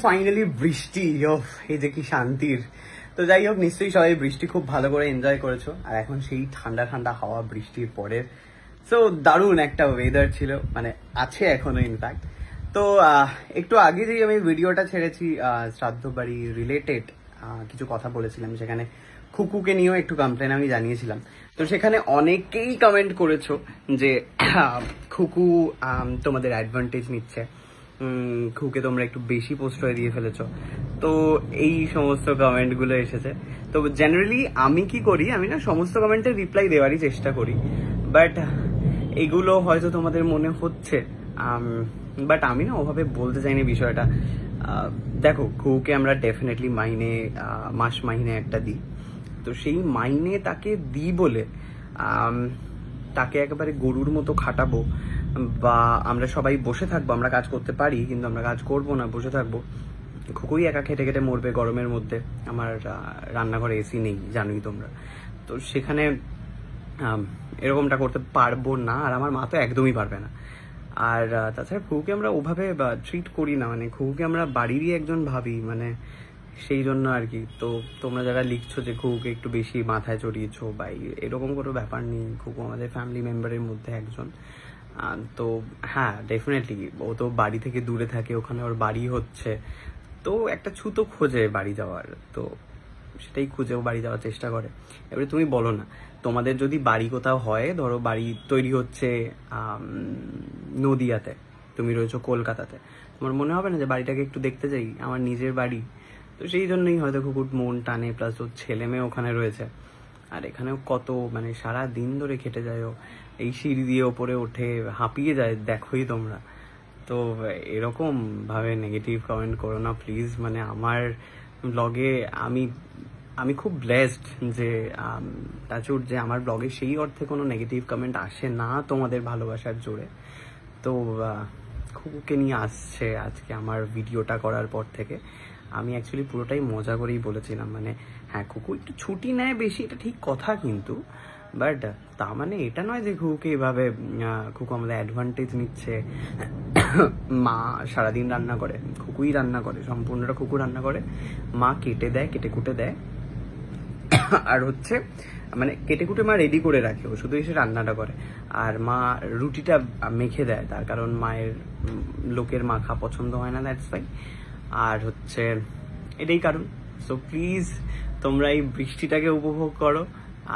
Finally বৃষ্টি, এই যে কি শান্তির। তো যাই হোক, নিশ্চয়ই সবাই বৃষ্টি খুব ভালো করে এনজয় করেছো। আর এখন সেই ঠান্ডা ঠান্ডা হাওয়া বৃষ্টির পরে, সো দারুণ একটা ওয়েদার ছিল, মানে আছে এখনো ইনফ্যাক্ট। তো একটু আগে যেই আমি ভিডিওটা ছেড়েছি শ্রাদ্ধ বাড়ি রিলেটেড কিছু কথা বলেছিলাম, সেখানে খুকুকে নিয়েও একটু কমপ্লেন আমি জানিয়েছিলাম। তো সেখানে অনেকেই কমেন্ট করেছো যে খুকু তোমাদের অ্যাডভান্টেজ নিচ্ছে, খুকে তোমরা একটু বেশি প্রশ্রয় দিয়ে ফেলেছো। তো এই সমস্ত কমেন্টগুলো এসেছে। তো জেনারেলি আমি কি করি, আমি না সমস্ত কমেন্টের রিপ্লাই দেওয়ারই চেষ্টা করি, বাট এগুলো হয়তো তোমাদের মনে হচ্ছে, বাট আমি না ওভাবে বলতে চাইনি বিষয়টা। দেখো, খুকে আমরা ডেফিনেটলি মাইনে মাস মাইনে একটা দিই। তো সেই মাইনে তাকে দিই বলে তাকে একেবারে গরুর মতো খাটাবো, বা আমরা সবাই বসে থাকবো, আমরা কাজ করতে পারি কিন্তু আমরা কাজ করবো না, বসে থাকবো। খুকুই একা খেটে খেটে মরবে গরমের মধ্যে। আমার রান্নাঘরে এসি নেই, জানোই তোমরা। তো সেখানে এরকমটা করতে পারবো না, আর আমার মা তো একদমই পারবে না। আর তাছাড়া খুকুকে আমরা ওভাবে ট্রিট করি না, মানে খুকুকে আমরা বাড়িরই একজন ভাবি, মানে সেই জন্য আর কি। তো তোমরা যারা লিখছো যে খুকুকে একটু বেশি মাথায় চড়িয়েছো, বা এরকম কোনো ব্যাপার নেই, খুকু আমাদের ফ্যামিলি মেম্বারের মধ্যে একজন। তো হ্যাঁ, ডেফিনেটলি ও তো বাড়ি থেকে দূরে থাকে, ওখানে ওর বাড়ি হচ্ছে, তো একটা ছুতো খোঁজে বাড়ি যাওয়ার, তো সেটাই খুঁজে ও বাড়ি যাওয়ার চেষ্টা করে। এবারে তুমি বলো না, তোমাদের যদি বাড়ি কোথাও হয়, ধরো বাড়ি তৈরি হচ্ছে নদিয়াতে, তুমি রয়েছো কলকাতাতে, তোমার মনে হবে না যে বাড়িটাকে একটু দেখতে যাই, আমার নিজের বাড়ি? তো সেই জন্যই হয়তো খুকুর মন টানে, প্লাস ওর ছেলে মেয়ে ওখানে রয়েছে। আর এখানেও কত মানে সারা দিন ধরে খেটে যায় ও, এই সিঁড়ি দিয়ে ওপরে ওঠে, হাঁপিয়ে যায়, দেখোই তোমরা। তো এরকম ভাবে নেগেটিভ কমেন্ট করো না প্লিজ। মানে আমার ব্লগে আমি খুব ব্লেসড যে টাচউড যে আমার ব্লগে সেই অর্থে কোনো নেগেটিভ কমেন্ট আসে না তোমাদের ভালোবাসার জোরে। তো খুকুকে নিয়ে আসছে আজকে আমার ভিডিওটা করার পর থেকে। আমি অ্যাকচুয়ালি পুরোটাই মজা করেই বলেছিলাম, মানে হ্যাঁ খুকু একটু ছুটি নেয় বেশি, এটা ঠিক কথা, কিন্তু বাট তা মানে এটা নয় যে খুকুকে এভাবে খুকু আমাদের অ্যাডভান্টেজ নিচ্ছে। মা সারাদিন রান্না করে, খুকুই রান্না করে, সম্পূর্ণটা খুকু রান্না করে। মা কেটে দেয়, কেটে কুটে দেয়, আর হচ্ছে মানে কেটে কুটে মা রেডি করে রাখে, ও শুধু এসে রান্নাটা করে। আর মা রুটিটা মেখে দেয়, তার কারণ মায়ের লোকের মাখা পছন্দ হয় না, দ্যাটস ফাইন। আর হচ্ছে এটাই কারণ। সো প্লিজ তোমরা এই বৃষ্টিটাকে উপভোগ করো,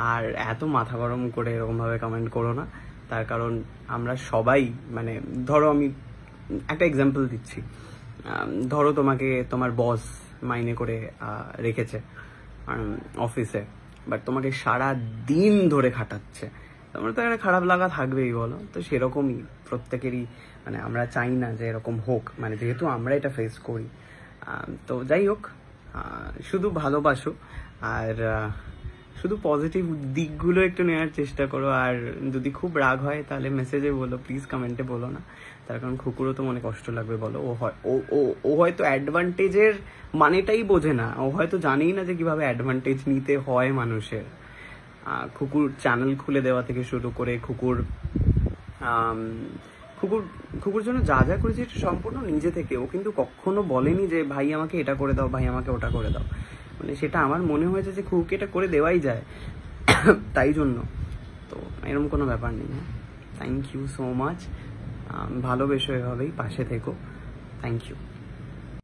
আর এত মাথা গরম করে এরকমভাবে কমেন্ট করো না। তার কারণ আমরা সবাই, মানে ধরো আমি একটা এক্সাম্পল দিচ্ছি, ধরো তোমাকে তোমার বস মাইনে করে রেখেছে অফিসে, বাট তোমাকে সারা দিন ধরে খাটাচ্ছে, তোমার তো একটা খারাপ লাগা থাকবেই, বলো। তো সেরকমই প্রত্যেকেরই, মানে আমরা চাই না যে এরকম হোক, মানে যেহেতু আমরা এটা ফেস করি। তো যাই হোক, শুধু ভালোবাসো, আর শুধু পজিটিভ দিকগুলো একটু নেওয়ার চেষ্টা করো। আর যদি খুব রাগ হয় তাহলে মেসেজে বলো, প্লিজ কমেন্টে বলো না, তার কারণ খুকুরও তো মনে কষ্ট লাগবে, বলো। ও হয়তো অ্যাডভান্টেজের মানেটাই বোঝে না, ও হয়তো জানেই না যে কিভাবে অ্যাডভান্টেজ নিতে হয় মানুষের। খুকুর চ্যানেল খুলে দেওয়া থেকে শুরু করে খুকুর জন্য যা যা করেছে সম্পূর্ণ নিজে থেকে। ও কিন্তু কখনো বলেনি যে ভাই আমাকে এটা করে দাও, ভাই আমাকে ওটা করে দাও, মানে সেটা আমার মনে হয়েছে যে খুকুকে এটা করে দেওয়াই যায়, তাই জন্য। তো এরকম কোনো ব্যাপার নেই। থ্যাংক ইউ সো মাচ, ভালোবেসো, এভাবেই পাশে থেকো। Thank you.